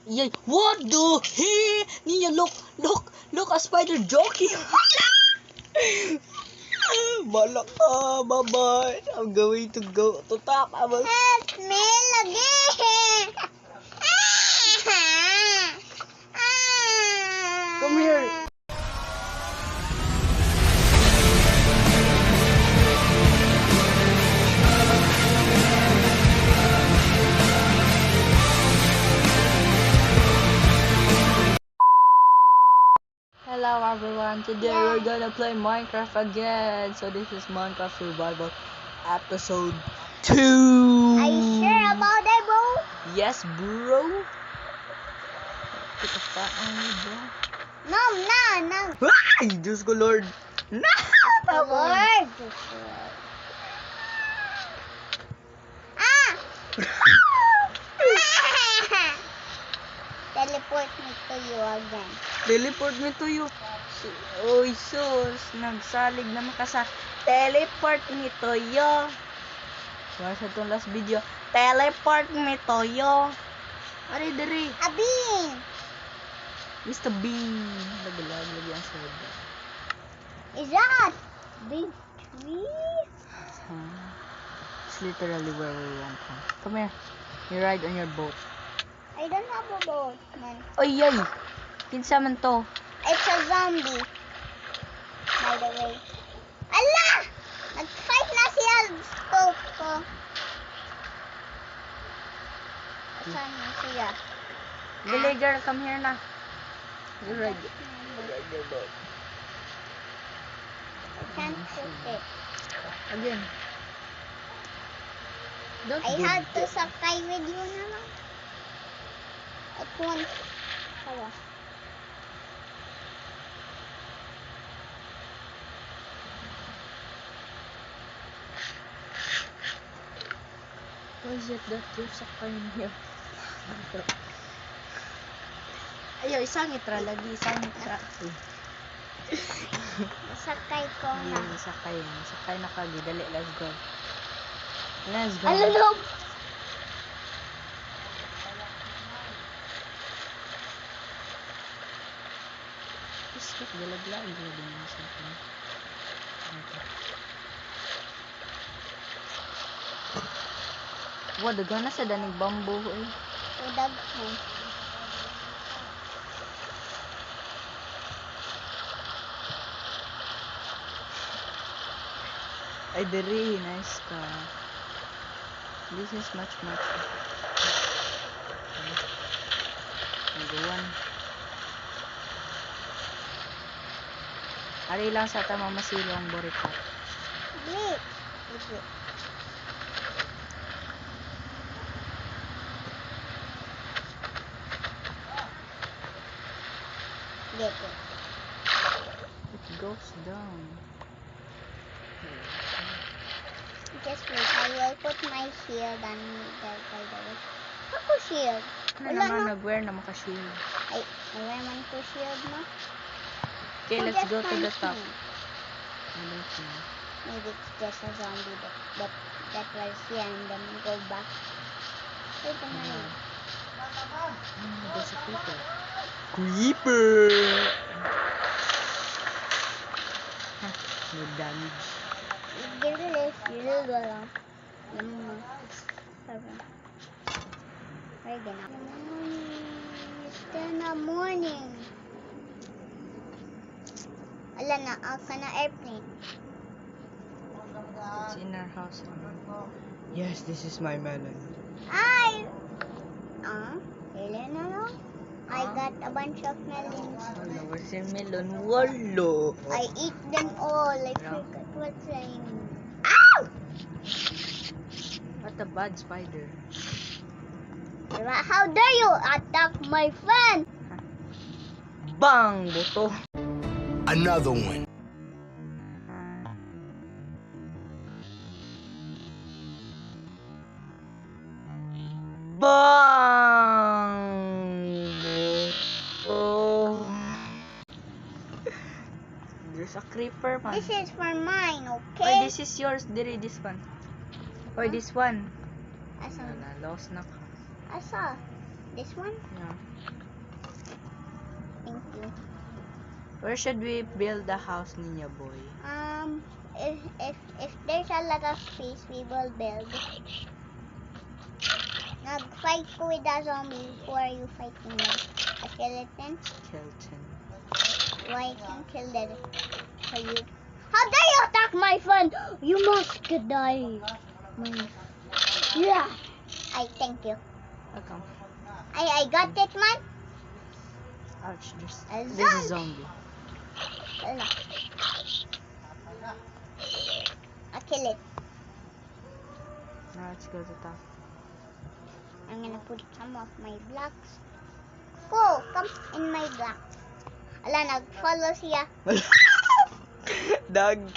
Yay! What the hell? Ninja, look, a spider joking. Balak ka, bye-bye. I'm going to go to top. Help me again. Come here. Hello everyone, today we're gonna play Minecraft again. So this is Minecraft Survival episode 2. Are you sure about that, bro? Yes, bro. Pick a fat on me, bro. No. Ay, Diyos ko Lord. No! Lord. Teleport me to you again. Teleport me to you. Oy, sus. Nagsalig naman ka sa teleport me to you. Wala sa itong last video. Teleport me to you. Ari, dari. Abin. Mr. Bean. Nagalag ang soda. Is that big tree? It's literally where we want from. Come here. You ride on your boat. I don't have a boat, man. Oy, yay. Kinsa man to. It's a zombie. By the way. Allah! Nag-fight na siya. Stop ko. Saan na siya? Villager, come here na. You ride your boat. I can't shoot it. Again. Don't I do had to that. sakay with you na lang. At once. Sawa. Why is it that you're sakay here? Ayaw, isang itra lagi, isang itra. Sakay ko na. Ayun, sakay na kagi. Dali, let's go. Let's go. Alulog! Biskit, galaglag. Galaglag na sa akin. Wow, daga na sa danig bamboo eh. Udag mo. Ay, diri, nice ka. This is much. Number 1. Ari lang sa tama masilong borito. Wait. Get it. It goes down. Just wait. I will put my shield on there, by the way. Ako shield? Ano Wala naman, na. nag-wear naman ka shield. Ay, wala man ko shield mo. Okay, Who let's just go to the punched top. me? I don't know. Maybe it's just a zombie that was here and then go back. Wait a minute. There's a creeper. Creeper! Huh, no damage. Give it a shield lang. Right now. It's still not morning. Ala na, ka na airplane. It's in our house. Yes, this is my melon. Really no? I got a bunch of melons. Wala, where's your melon? Walo! I eat them all. I forgot what's saying. What a bad spider. How dare you attack my friend? Bang! Buto! Another one. Bang! Buto! There's a creeper, man. This is for mine, Oy, okay? this is yours. Diri, this one. Oy, this one. Asa? Wala, lost na ka. Asa? This one? Yeah. Thank you. Where should we build the house, Ninja boy? If there's a lot of space, we will build. Nag-fight ko with a zombie. Who are you fighting with? A skeleton? Skeleton. Why I can kill that for you? How dare you attack my friend? You must die. Yeah. I thank you. Welcome. I got it, man. Ouch, this A is zombie. Wala. I kill it. Now let's go to top. I'm gonna put some of my blocks. Go, come in my blocks. Ala, nag-follow siya. Dagan!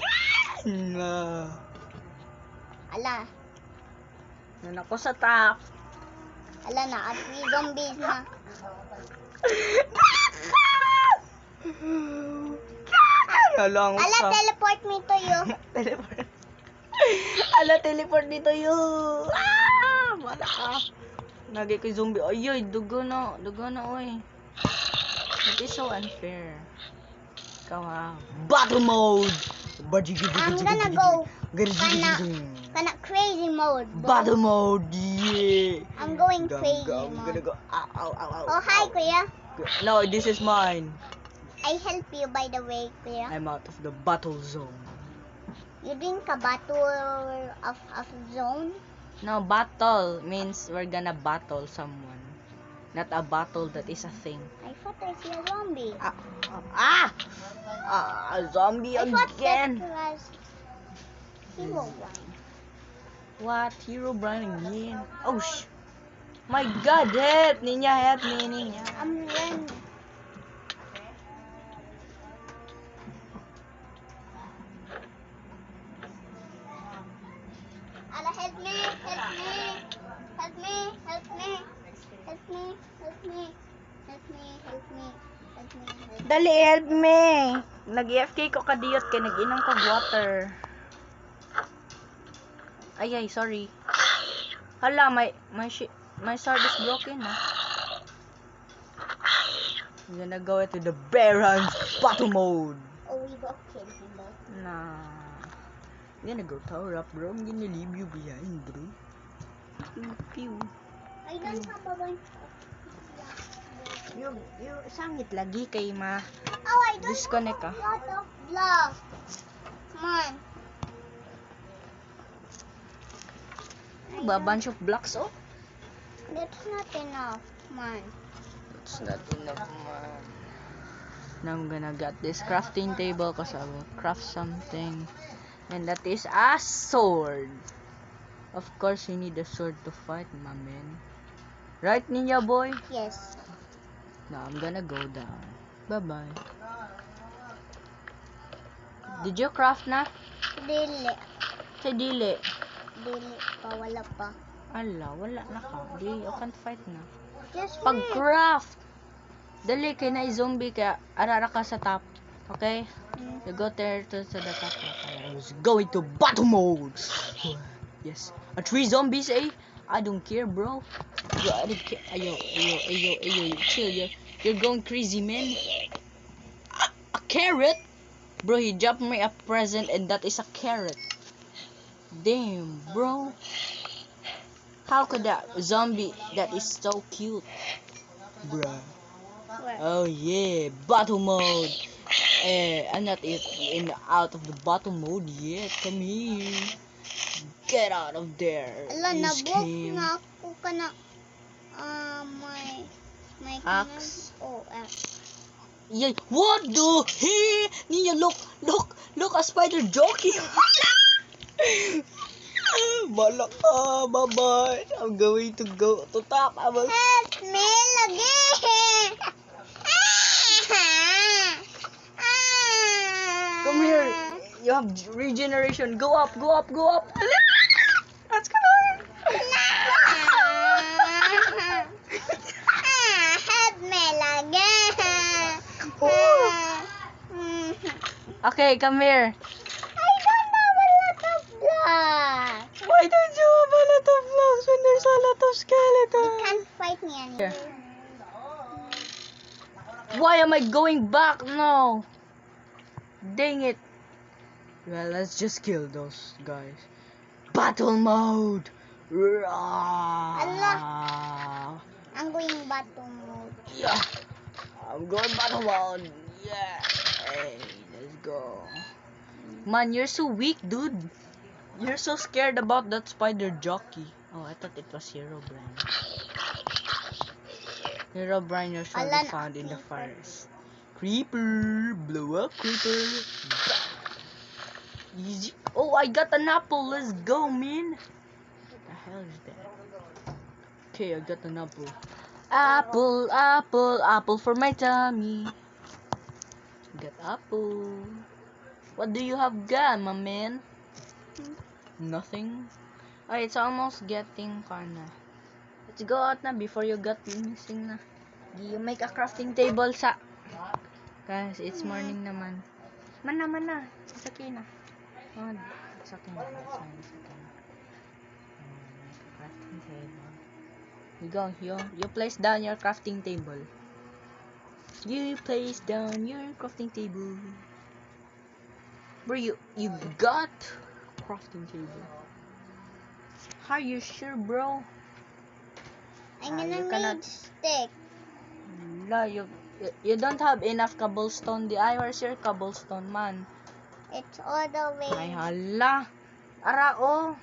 Ala, Yan ako sa top. ala na, at may zombies na. Alang Ala, teleport me to you. Teleport. Ala, teleport dito yun. Wala ka. Nagi kay zombie. Ay, dugo na. Dugo na, oy. It is so unfair. Ikaw ha. Battle mode! I'm gonna go kana crazy mode. Battle mode, yeah! I'm going crazy I'm gonna mode. go. Ow, ow, ow, ow. Oh, hi, ow. Kuya. No, this is mine. I help you, by the way, Kuya. I'm out of the battle zone. You drink a battle of zone? No, battle means we're gonna battle someone. Not a battle that is a thing. I thought I see a zombie. A zombie I thought again. that was Hero One. What? Hero Brian again? Oh, my God, help! Ninja, help me, Ninja. I'm running. Ala, help me, help me, help me, help me, help me, help me, help me, help me, help me, help me. Dali, help me! Nag-FK ko kadiyot kay nag-inang kog water. Ay, sorry. Hala, my sword is broken, ha? I'm gonna go into the Baron's battle mode. Oh, we got killed him though. Nah. I'm gonna go tower up, bro. I'm gonna leave you behind, bro. Pew, pew. I don't have a bunch of... You sangit lagi kay ma. Oh, I don't Disconnect have ka. a lot of blocks. Come on. A bunch of blocks, oh. That's not enough. Come on. It's not enough, man. Now I'm gonna get this crafting table because I will craft something. And that is a sword. Of course, you need a sword to fight, my man. Right, Ninja boy? Yes. Now I'm gonna go down. Bye-bye. Did you craft na? Dili. Sa dili. Dili pa. Wala pa. Ala, wala na ka. Di, you can't fight na. Just wait. Pag-craft! Dali, kay na zombie kaya arara ka sa top. Okay? Mm. You go there to the top. Okay, I was going to battle mode. Yes. 3 zombies, eh? I don't care, bro. I don't care. Ayo, chill. You're going crazy, man. A carrot? Bro, he dropped me a present and that is a carrot. Damn, bro. How could that zombie that is so cute? Bruh. Where? Oh yeah, battle mode. I'm not out of the battle mode yet. Come here. Get out of there. Ala, you nabok scam. na ako ka na. My Axe. Oh, axe. Yeah, what the hell? Ninja, look, a spider joking. Balak ka, bye-bye. I'm going to go to top. I will... Help me lagi. Come here. You have regeneration. Go up. Let's go. Help me lagi. Okay, come here. I don't have a lot of blood. Why don't you have a lot of blocks when there's a lot of You skeletons? can't fight me anymore. Here. Why am I going back now? Dang it. Well, let's just kill those guys. Battle mode. I'm going battle mode. Yeah. I'm going battle mode. Yeah. Hey, let's go. Man, you're so weak, dude. You're so scared about that spider jockey. Oh, I thought it was Herobrine. Herobrine usually Alan, found in the creeper. forest. Creeper, blow up creeper. Easy. Oh, I got an apple. Let's go, man. What the hell is that? Okay, I got an apple. Apple, apple, apple for my tummy. Got apple. What do you have got, my man? Nothing. Oh, it's almost getting kinda. Let's go out na before you got missing na. You make a crafting table sa. Guys, it's morning naman. Mana. It's okay na. Oh, it's okay na. It's fine. It's okay na. Make a crafting table. You go, you place down your crafting table. You place down your crafting table. Bro, you got crafting table. Are you sure, bro? I'm Ah, gonna you cannot- need stick. No, you don't have enough cobblestone. Where's your cobblestone, man? It's all the way. Ay, hala. Ara, oh.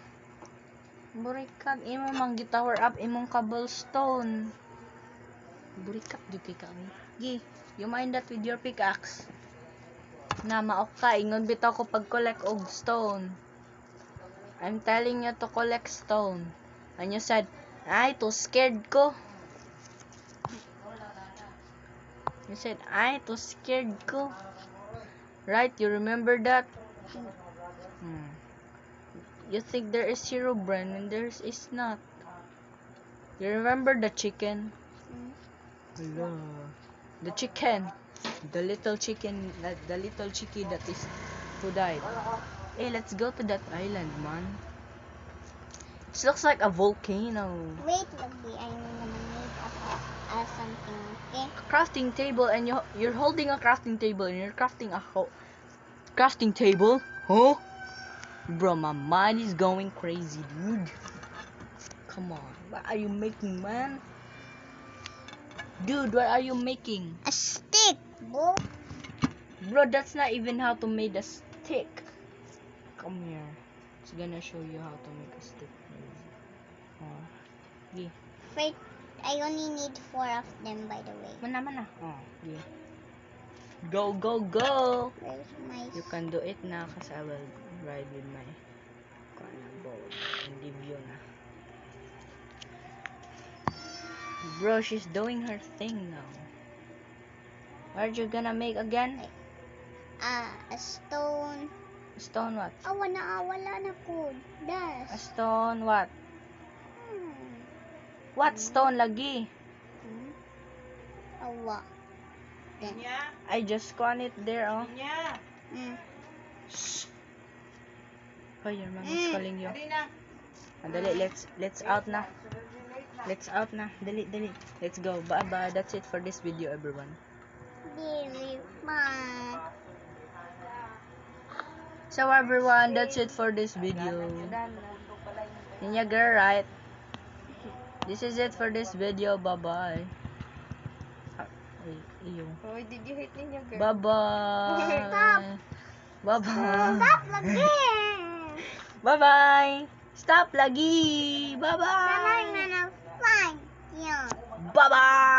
Burikat, imo mang gi-tower up imong cobblestone. Burikat, di kay kami. Gi, you mind that with your pickaxe? Na, maok ka. Ingon bitaw ko pag-collect og stone. I'm telling you to collect stone. And you said, ay, too scared ko. You said, ay, too scared ko. Right? You remember that? You think there is Herobrine when there is not. You remember the chicken? Hello. The chicken. The little chicken, the little chickie that is who died. Hey, let's go to that island, man. This looks like a volcano. Wait, Lagby. I'm gonna make something, okay? Crafting table, and you're holding a crafting table, and you're crafting a crafting table? Huh? Bro, my mind is going crazy, dude. Come on, what are you making, man? Dude, what are you making? A stick, bro. Bro, that's not even how to make a stick. Come here. It's gonna show you how to make a stick. Oh. Yeah. Wait, I only need 4 of them, by the way. Mana. Oh, yeah. Go, go, go! Where's my... You can do it na kasi I will ride with my boat and leave you na. Bro, she's doing her thing now. What you gonna make again? A stone. Stone what? Wala na po. A Das. stone what? What stone lagi? Awa. Then. I just con it there, oh. Shh. Oh, your mom is calling you. Dali, let's out na. Let's out na. Dali. Let's go. Bye. That's it for this video, everyone. Very fun. So everyone, that's it for this video. Ninya girl, right? This is it for this video. Bye-bye. Oh, did you hit Ninja girl? Bye-bye. Stop. Bye-bye. Stop lagi. Bye-bye. Stop lagi. Bye-bye. Fine. Yeah. Bye-bye.